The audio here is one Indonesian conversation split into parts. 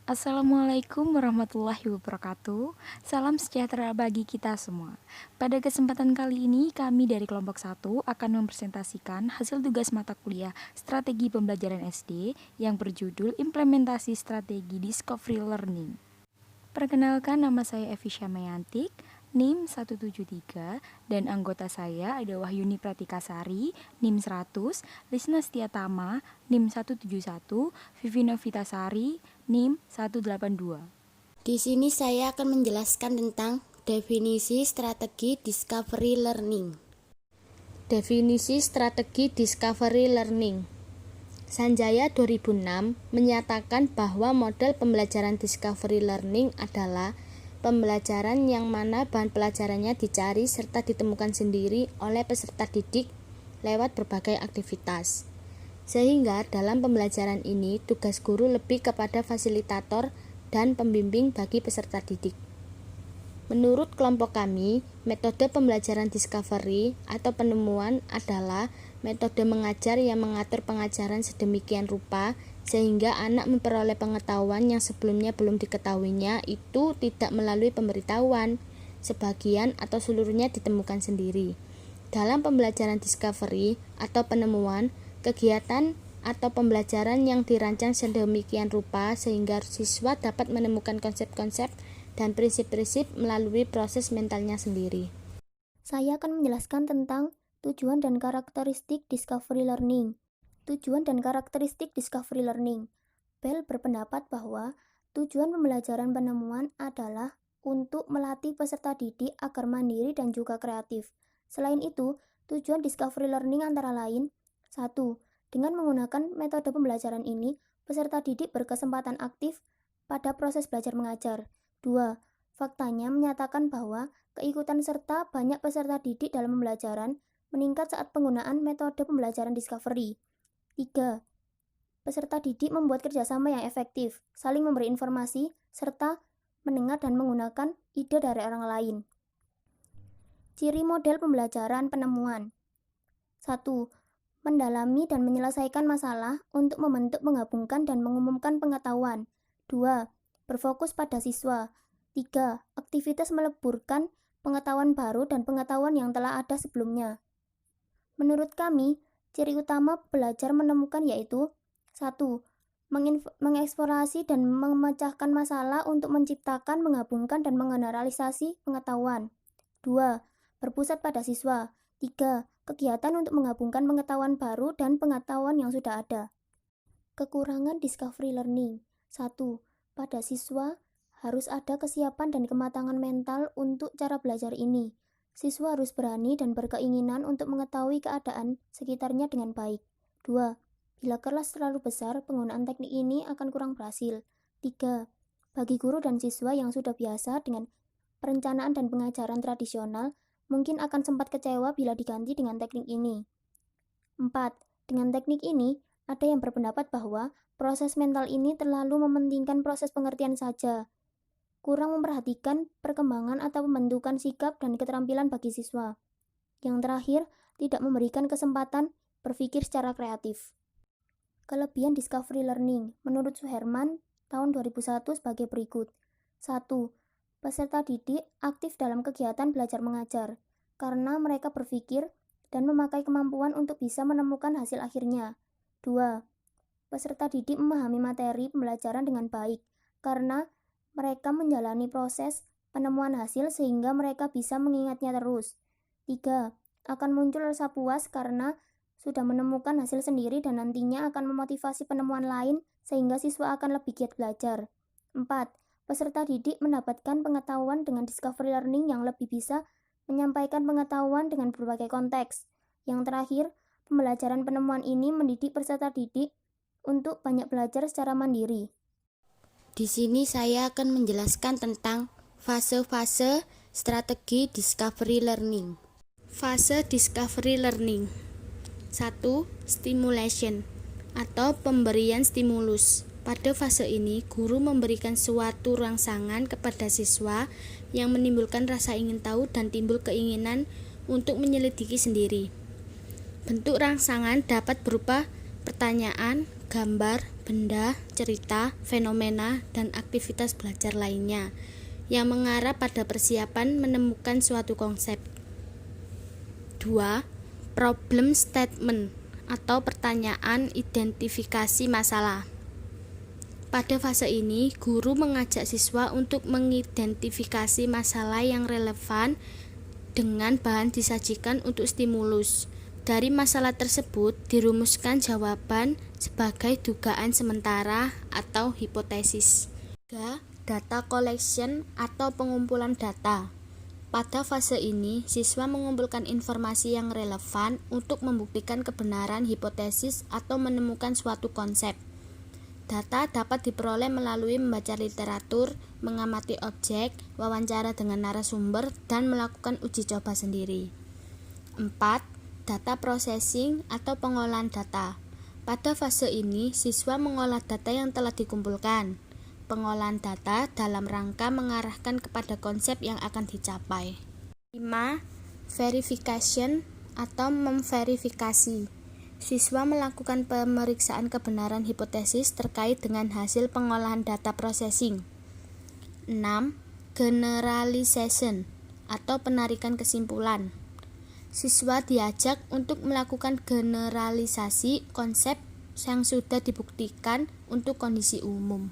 Assalamualaikum warahmatullahi wabarakatuh. Salam sejahtera bagi kita semua. Pada kesempatan kali ini, kami dari kelompok 1 akan mempresentasikan hasil tugas mata kuliah Strategi Pembelajaran SD yang berjudul Implementasi Strategi Discovery Learning. Perkenalkan, nama saya Evi Syamayantik, NIM 173, dan anggota saya ada Wahyuni Pratikasari, NIM 100, Lisna Setiatama, NIM 171, Vivi Novitasari, NIM 182. Di sini saya akan menjelaskan tentang definisi strategi discovery learning. Definisi strategi discovery learning. Sanjaya 2006 menyatakan bahwa model pembelajaran discovery learning adalah pembelajaran yang mana bahan pelajarannya dicari serta ditemukan sendiri oleh peserta didik lewat berbagai aktivitas. Sehingga dalam pembelajaran ini tugas guru lebih kepada fasilitator dan pembimbing bagi peserta didik. Menurut kelompok kami, metode pembelajaran discovery atau penemuan adalah metode mengajar yang mengatur pengajaran sedemikian rupa sehingga anak memperoleh pengetahuan yang sebelumnya belum diketahuinya itu tidak melalui pemberitahuan, sebagian atau seluruhnya ditemukan sendiri. Dalam pembelajaran discovery atau penemuan, kegiatan atau pembelajaran yang dirancang sedemikian rupa sehingga siswa dapat menemukan konsep-konsep dan prinsip-prinsip melalui proses mentalnya sendiri. Saya akan menjelaskan tentang tujuan dan karakteristik discovery learning. Tujuan dan karakteristik discovery learning. Bell berpendapat bahwa tujuan pembelajaran penemuan adalah untuk melatih peserta didik agar mandiri dan juga kreatif. Selain itu, tujuan discovery learning antara lain: 1. Dengan menggunakan metode pembelajaran ini, peserta didik berkesempatan aktif pada proses belajar mengajar. 2. Faktanya menyatakan bahwa keikutan serta banyak peserta didik dalam pembelajaran meningkat saat penggunaan metode pembelajaran discovery. 3. Peserta didik membuat kerjasama yang efektif, saling memberi informasi, serta mendengar dan menggunakan ide dari orang lain. Ciri model pembelajaran penemuan. 1. Mendalami dan menyelesaikan masalah untuk membentuk, menggabungkan, dan mengumumkan pengetahuan. 2. Berfokus pada siswa. 3. Aktivitas meleburkan pengetahuan baru dan pengetahuan yang telah ada sebelumnya. Menurut kami, ciri utama belajar menemukan yaitu: 1. Mengeksplorasi dan memecahkan masalah untuk menciptakan, menggabungkan, dan mengeneralisasi pengetahuan. 2. Berpusat pada siswa. 3. Kegiatan untuk menggabungkan pengetahuan baru dan pengetahuan yang sudah ada. Kekurangan discovery learning. 1. Pada siswa harus ada kesiapan dan kematangan mental untuk cara belajar ini. Siswa harus berani dan berkeinginan untuk mengetahui keadaan sekitarnya dengan baik. 2. Bila kelas terlalu besar, penggunaan teknik ini akan kurang berhasil. 3. Bagi guru dan siswa yang sudah biasa dengan perencanaan dan pengajaran tradisional, mungkin akan sempat kecewa bila diganti dengan teknik ini. 4. Dengan teknik ini, ada yang berpendapat bahwa proses mental ini terlalu mementingkan proses pengertian saja, kurang memperhatikan perkembangan atau pembentukan sikap dan keterampilan bagi siswa. Yang terakhir, tidak memberikan kesempatan berpikir secara kreatif. Kelebihan discovery learning menurut Suherman tahun 2001 sebagai berikut. 1. Peserta didik aktif dalam kegiatan belajar mengajar karena mereka berpikir dan memakai kemampuan untuk bisa menemukan hasil akhirnya. 2. Peserta didik memahami materi pembelajaran dengan baik karena mereka menjalani proses penemuan hasil sehingga mereka bisa mengingatnya terus. 3. Akan muncul rasa puas karena sudah menemukan hasil sendiri dan nantinya akan memotivasi penemuan lain sehingga siswa akan lebih giat belajar. 4. Peserta didik mendapatkan pengetahuan dengan discovery learning yang lebih bisa menyampaikan pengetahuan dengan berbagai konteks. Yang terakhir, pembelajaran penemuan ini mendidik peserta didik untuk banyak belajar secara mandiri. Di sini saya akan menjelaskan tentang fase-fase strategi discovery learning. Fase discovery learning. 1. Stimulation atau pemberian stimulus. Pada fase ini, guru memberikan suatu rangsangan kepada siswa yang menimbulkan rasa ingin tahu dan timbul keinginan untuk menyelidiki sendiri. Bentuk rangsangan dapat berupa pertanyaan, gambar, benda, cerita, fenomena, dan aktivitas belajar lainnya yang mengarah pada persiapan menemukan suatu konsep. 2. Problem statement atau pertanyaan identifikasi masalah. Pada fase ini, guru mengajak siswa untuk mengidentifikasi masalah yang relevan dengan bahan disajikan untuk stimulus. Dari masalah tersebut dirumuskan jawaban sebagai dugaan sementara atau hipotesis. 3. Data collection atau pengumpulan data. Pada fase ini, siswa mengumpulkan informasi yang relevan untuk membuktikan kebenaran hipotesis atau menemukan suatu konsep. Data dapat diperoleh melalui membaca literatur, mengamati objek, wawancara dengan narasumber, dan melakukan uji coba sendiri. 4. Data processing atau pengolahan data. Pada fase ini, siswa mengolah data yang telah dikumpulkan. Pengolahan data dalam rangka mengarahkan kepada konsep yang akan dicapai. 5. Verification atau memverifikasi. Siswa melakukan pemeriksaan kebenaran hipotesis terkait dengan hasil pengolahan data processing. 6. Generalization atau penarikan kesimpulan. Siswa diajak untuk melakukan generalisasi konsep yang sudah dibuktikan untuk kondisi umum.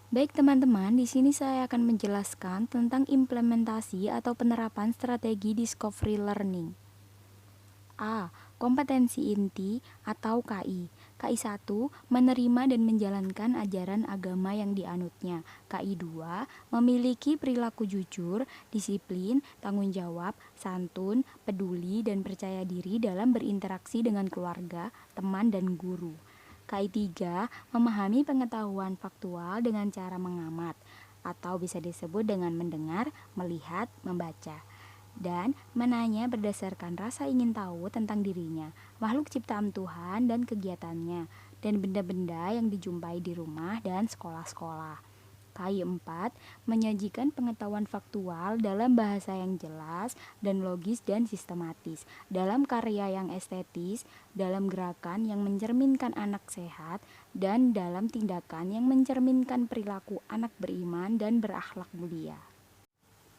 Baik teman-teman, di sini saya akan menjelaskan tentang implementasi atau penerapan strategi discovery learning. A. Kompetensi inti atau KI. KI 1. Menerima dan menjalankan ajaran agama yang dianutnya. KI 2. Memiliki perilaku jujur, disiplin, tanggung jawab, santun, peduli, dan percaya diri dalam berinteraksi dengan keluarga, teman, dan guru. KI 3. Memahami pengetahuan faktual dengan cara mengamat, atau bisa disebut dengan mendengar, melihat, membaca, dan menanya berdasarkan rasa ingin tahu tentang dirinya, makhluk ciptaan Tuhan dan kegiatannya, dan benda-benda yang dijumpai di rumah dan sekolah-sekolah. KI 4. Menyajikan pengetahuan faktual dalam bahasa yang jelas dan logis dan sistematis, dalam karya yang estetis, dalam gerakan yang mencerminkan anak sehat, dan dalam tindakan yang mencerminkan perilaku anak beriman dan berakhlak mulia.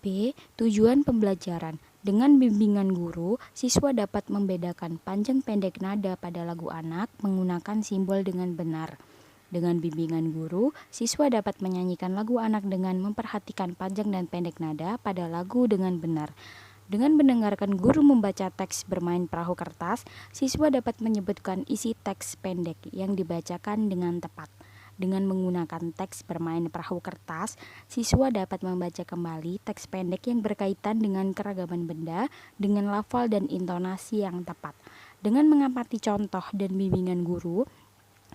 B. Tujuan pembelajaran. Dengan bimbingan guru, siswa dapat membedakan panjang pendek nada pada lagu anak menggunakan simbol dengan benar. Dengan bimbingan guru, siswa dapat menyanyikan lagu anak dengan memperhatikan panjang dan pendek nada pada lagu dengan benar. Dengan mendengarkan guru membaca teks bermain perahu kertas, siswa dapat menyebutkan isi teks pendek yang dibacakan dengan tepat. Dengan menggunakan teks bermain perahu kertas, siswa dapat membaca kembali teks pendek yang berkaitan dengan keragaman benda dengan lafal dan intonasi yang tepat. Dengan mengamati contoh dan bimbingan guru,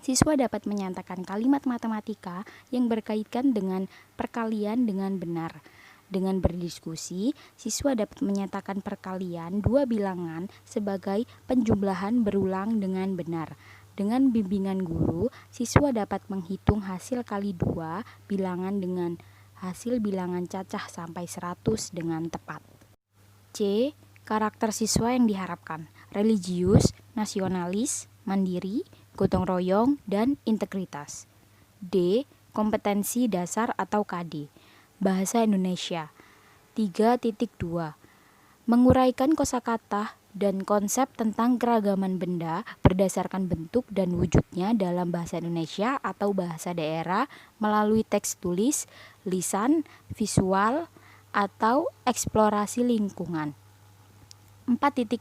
siswa dapat menyatakan kalimat matematika yang berkaitan dengan perkalian dengan benar. Dengan berdiskusi, siswa dapat menyatakan perkalian dua bilangan sebagai penjumlahan berulang dengan benar. Dengan bimbingan guru, siswa dapat menghitung hasil kali dua bilangan dengan hasil bilangan cacah sampai 100 dengan tepat. C. Karakter siswa yang diharapkan. Religius, nasionalis, mandiri, gotong royong, dan integritas. D. Kompetensi dasar atau KD. Bahasa Indonesia. 3.2. Menguraikan kosakata dan konsep tentang keragaman benda berdasarkan bentuk dan wujudnya dalam bahasa Indonesia atau bahasa daerah melalui teks tulis, lisan, visual, atau eksplorasi lingkungan. 4.2.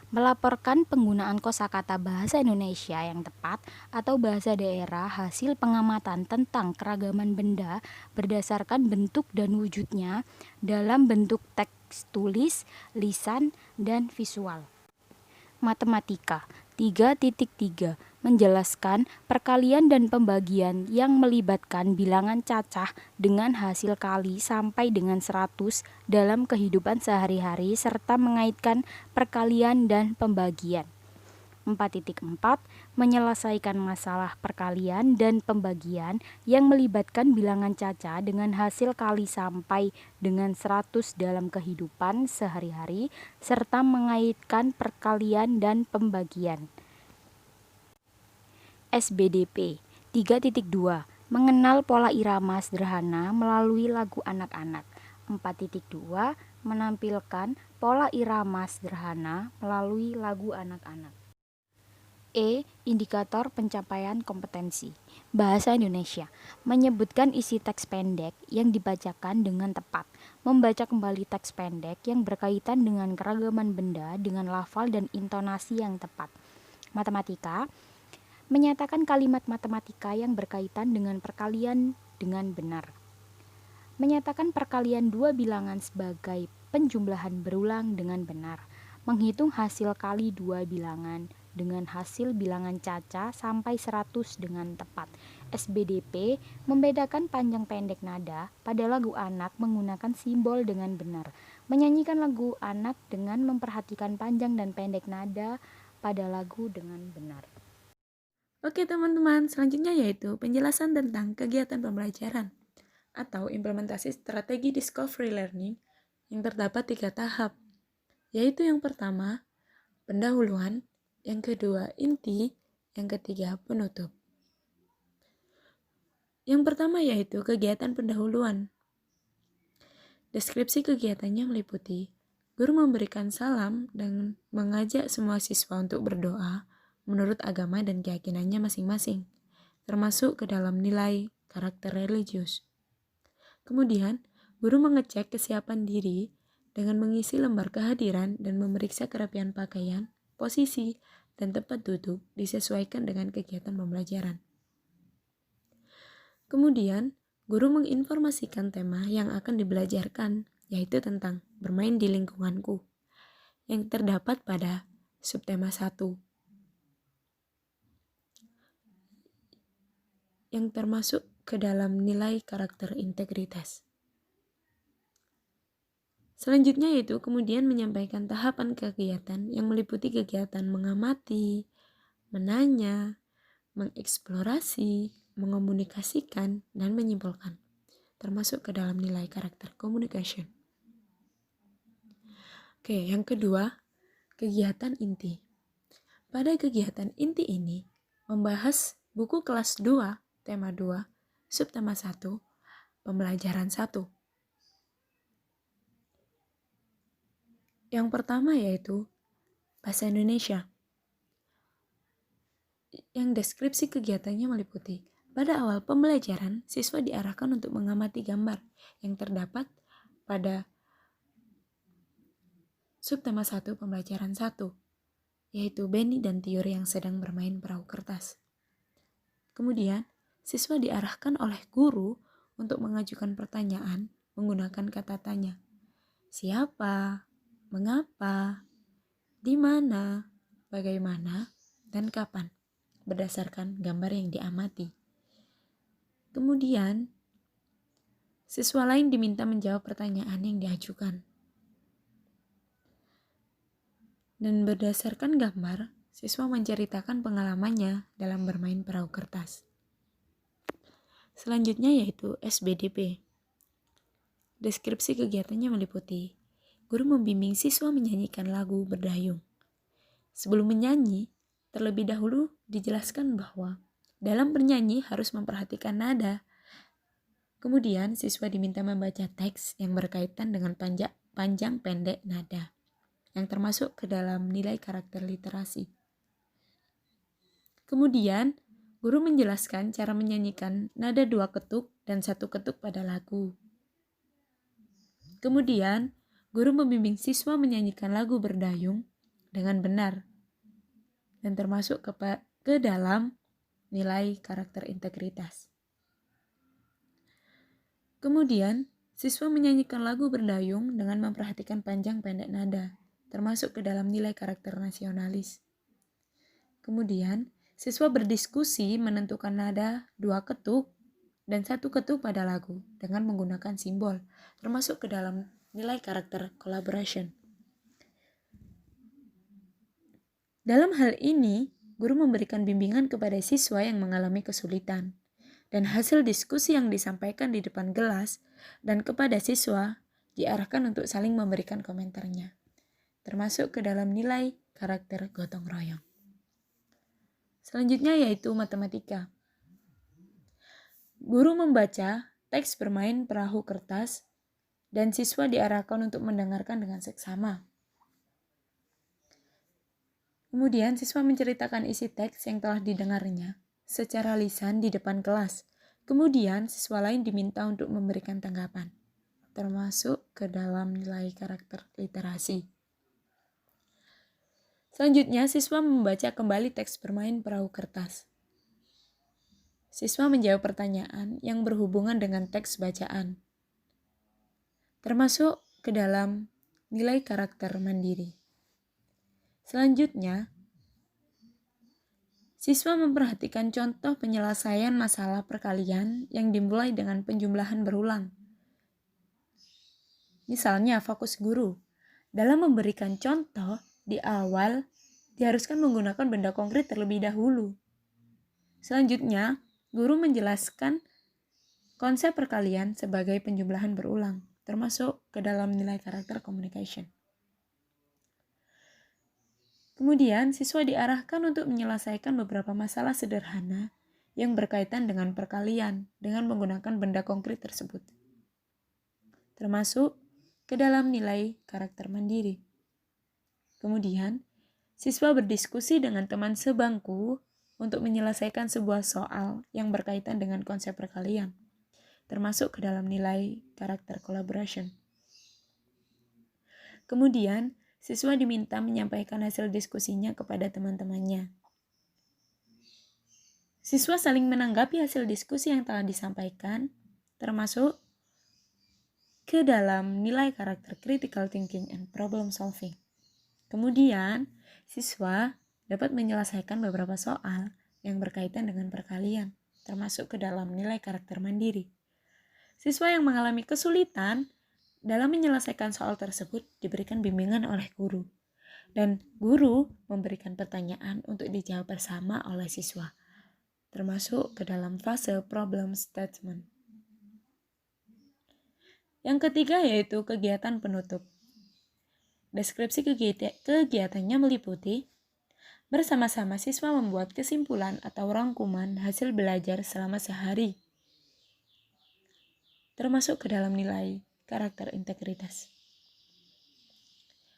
Melaporkan penggunaan kosakata bahasa Indonesia yang tepat atau bahasa daerah hasil pengamatan tentang keragaman benda berdasarkan bentuk dan wujudnya dalam bentuk teks tulis, lisan, dan visual. Matematika. 3.3. Menjelaskan perkalian dan pembagian yang melibatkan bilangan cacah dengan hasil kali sampai dengan 100 dalam kehidupan sehari-hari serta mengaitkan perkalian dan pembagian. 4.4. Menyelesaikan masalah perkalian dan pembagian yang melibatkan bilangan cacah dengan hasil kali sampai dengan 100 dalam kehidupan sehari-hari serta mengaitkan perkalian dan pembagian. SBDP 3.2 Mengenal pola irama sederhana melalui lagu anak-anak. 4.2 Menampilkan pola irama sederhana melalui lagu anak-anak. Indikator pencapaian kompetensi. Bahasa Indonesia menyebutkan isi teks pendek yang dibacakan dengan tepat. Membaca kembali teks pendek yang berkaitan dengan keragaman benda dengan lafal dan intonasi yang tepat. Matematika menyatakan kalimat matematika yang berkaitan dengan perkalian dengan benar. Menyatakan perkalian dua bilangan sebagai penjumlahan berulang dengan benar. Menghitung hasil kali dua bilangan dengan hasil bilangan caca sampai 100 dengan tepat. SBDP membedakan panjang pendek nada pada lagu anak menggunakan simbol dengan benar. Menyanyikan lagu anak dengan memperhatikan panjang dan pendek nada pada lagu dengan benar. Oke teman-teman, selanjutnya yaitu penjelasan tentang kegiatan pembelajaran atau implementasi strategi discovery learning yang terdapat 3 tahap, yaitu yang pertama, pendahuluan, yang kedua, inti, yang ketiga, penutup. Yang pertama yaitu kegiatan pendahuluan. Deskripsi kegiatannya meliputi guru memberikan salam dan mengajak semua siswa untuk berdoa menurut agama dan keyakinannya masing-masing, termasuk ke dalam nilai karakter religius. Kemudian, guru mengecek kesiapan diri dengan mengisi lembar kehadiran dan memeriksa kerapian pakaian, posisi, dan tempat duduk disesuaikan dengan kegiatan pembelajaran. Kemudian, guru menginformasikan tema yang akan dibelajarkan, yaitu tentang bermain di lingkunganku, yang terdapat pada subtema 1. Yang termasuk ke dalam nilai karakter integritas. Selanjutnya yaitu kemudian menyampaikan tahapan kegiatan yang meliputi kegiatan mengamati, menanya, mengeksplorasi, mengomunikasikan, dan menyimpulkan, termasuk ke dalam nilai karakter communication. Oke, yang kedua, kegiatan inti. Pada kegiatan inti ini, membahas buku kelas 2, tema 2, subtema 1, pembelajaran 1. Yang pertama yaitu bahasa Indonesia. Yang deskripsi kegiatannya meliputi, pada awal pembelajaran, siswa diarahkan untuk mengamati gambar yang terdapat pada subtema 1 pembelajaran 1, yaitu Benny dan Tiur yang sedang bermain perahu kertas. Kemudian, siswa diarahkan oleh guru untuk mengajukan pertanyaan menggunakan kata tanya. Siapa, mengapa, di mana, bagaimana, dan kapan, berdasarkan gambar yang diamati. Kemudian, siswa lain diminta menjawab pertanyaan yang diajukan. Dan berdasarkan gambar, siswa menceritakan pengalamannya dalam bermain perahu kertas. Selanjutnya yaitu SBDP. Deskripsi kegiatannya meliputi, guru membimbing siswa menyanyikan lagu berdayung. Sebelum menyanyi, terlebih dahulu dijelaskan bahwa dalam bernyanyi harus memperhatikan nada. Kemudian siswa diminta membaca teks yang berkaitan dengan panjang pendek nada, yang termasuk ke dalam nilai karakter literasi. Kemudian, guru menjelaskan cara menyanyikan nada 2 ketuk dan 1 ketuk pada lagu. Kemudian, guru membimbing siswa menyanyikan lagu berdayung dengan benar dan termasuk ke dalam nilai karakter integritas. Kemudian, siswa menyanyikan lagu berdayung dengan memperhatikan panjang pendek nada, termasuk ke dalam nilai karakter nasionalis. Kemudian, siswa berdiskusi menentukan nada 2 ketuk dan 1 ketuk pada lagu dengan menggunakan simbol, termasuk ke dalam nilai karakter collaboration. Dalam hal ini, guru memberikan bimbingan kepada siswa yang mengalami kesulitan, dan hasil diskusi yang disampaikan di depan kelas dan kepada siswa diarahkan untuk saling memberikan komentarnya, termasuk ke dalam nilai karakter gotong royong. Selanjutnya yaitu matematika. Guru membaca teks bermain perahu kertas dan siswa diarahkan untuk mendengarkan dengan seksama. Kemudian siswa menceritakan isi teks yang telah didengarnya secara lisan di depan kelas. Kemudian siswa lain diminta untuk memberikan tanggapan, termasuk ke dalam nilai karakter literasi. Selanjutnya, siswa membaca kembali teks bermain perahu kertas. Siswa menjawab pertanyaan yang berhubungan dengan teks bacaan, termasuk ke dalam nilai karakter mandiri. Selanjutnya, siswa memperhatikan contoh penyelesaian masalah perkalian yang dimulai dengan penjumlahan berulang. Misalnya, fokus guru dalam memberikan contoh di awal diharuskan menggunakan benda konkret terlebih dahulu. Selanjutnya, guru menjelaskan konsep perkalian sebagai penjumlahan berulang, termasuk ke dalam nilai karakter communication. Kemudian, siswa diarahkan untuk menyelesaikan beberapa masalah sederhana yang berkaitan dengan perkalian dengan menggunakan benda konkret tersebut, termasuk ke dalam nilai karakter mandiri. Kemudian, siswa berdiskusi dengan teman sebangku untuk menyelesaikan sebuah soal yang berkaitan dengan konsep perkalian, termasuk ke dalam nilai karakter collaboration. Kemudian, siswa diminta menyampaikan hasil diskusinya kepada teman-temannya. Siswa saling menanggapi hasil diskusi yang telah disampaikan, termasuk ke dalam nilai karakter critical thinking and problem solving. Kemudian, siswa dapat menyelesaikan beberapa soal yang berkaitan dengan perkalian, termasuk ke dalam nilai karakter mandiri. Siswa yang mengalami kesulitan dalam menyelesaikan soal tersebut diberikan bimbingan oleh guru, dan guru memberikan pertanyaan untuk dijawab bersama oleh siswa, termasuk ke dalam fase problem statement. Yang ketiga yaitu kegiatan penutup. Deskripsi kegiatannya meliputi bersama-sama siswa membuat kesimpulan atau rangkuman hasil belajar selama sehari, termasuk ke dalam nilai karakter integritas.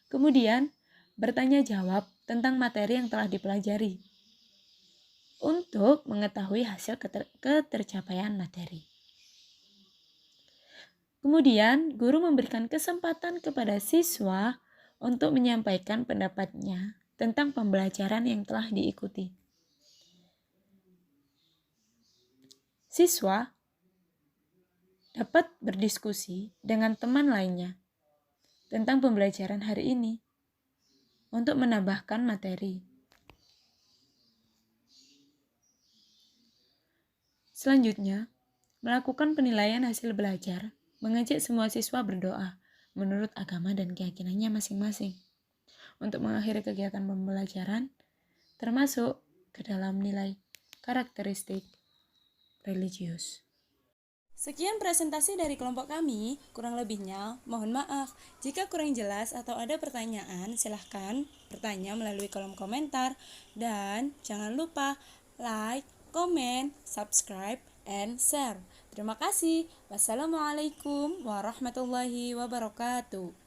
Kemudian, bertanya jawab tentang materi yang telah dipelajari untuk mengetahui hasil ketercapaian materi. Kemudian, guru memberikan kesempatan kepada siswa untuk menyampaikan pendapatnya tentang pembelajaran yang telah diikuti. Siswa dapat berdiskusi dengan teman lainnya tentang pembelajaran hari ini untuk menambahkan materi. Selanjutnya, melakukan penilaian hasil belajar, mengajak semua siswa berdoa menurut agama dan keyakinannya masing-masing untuk mengakhiri kegiatan pembelajaran, termasuk ke dalam nilai karakteristik religius. Sekian presentasi dari kelompok kami, kurang lebihnya mohon maaf. Jika kurang jelas atau ada pertanyaan, silahkan bertanya melalui kolom komentar. Dan jangan lupa like, comment, subscribe, and share. Terima kasih. Wassalamualaikum warahmatullahi wabarakatuh.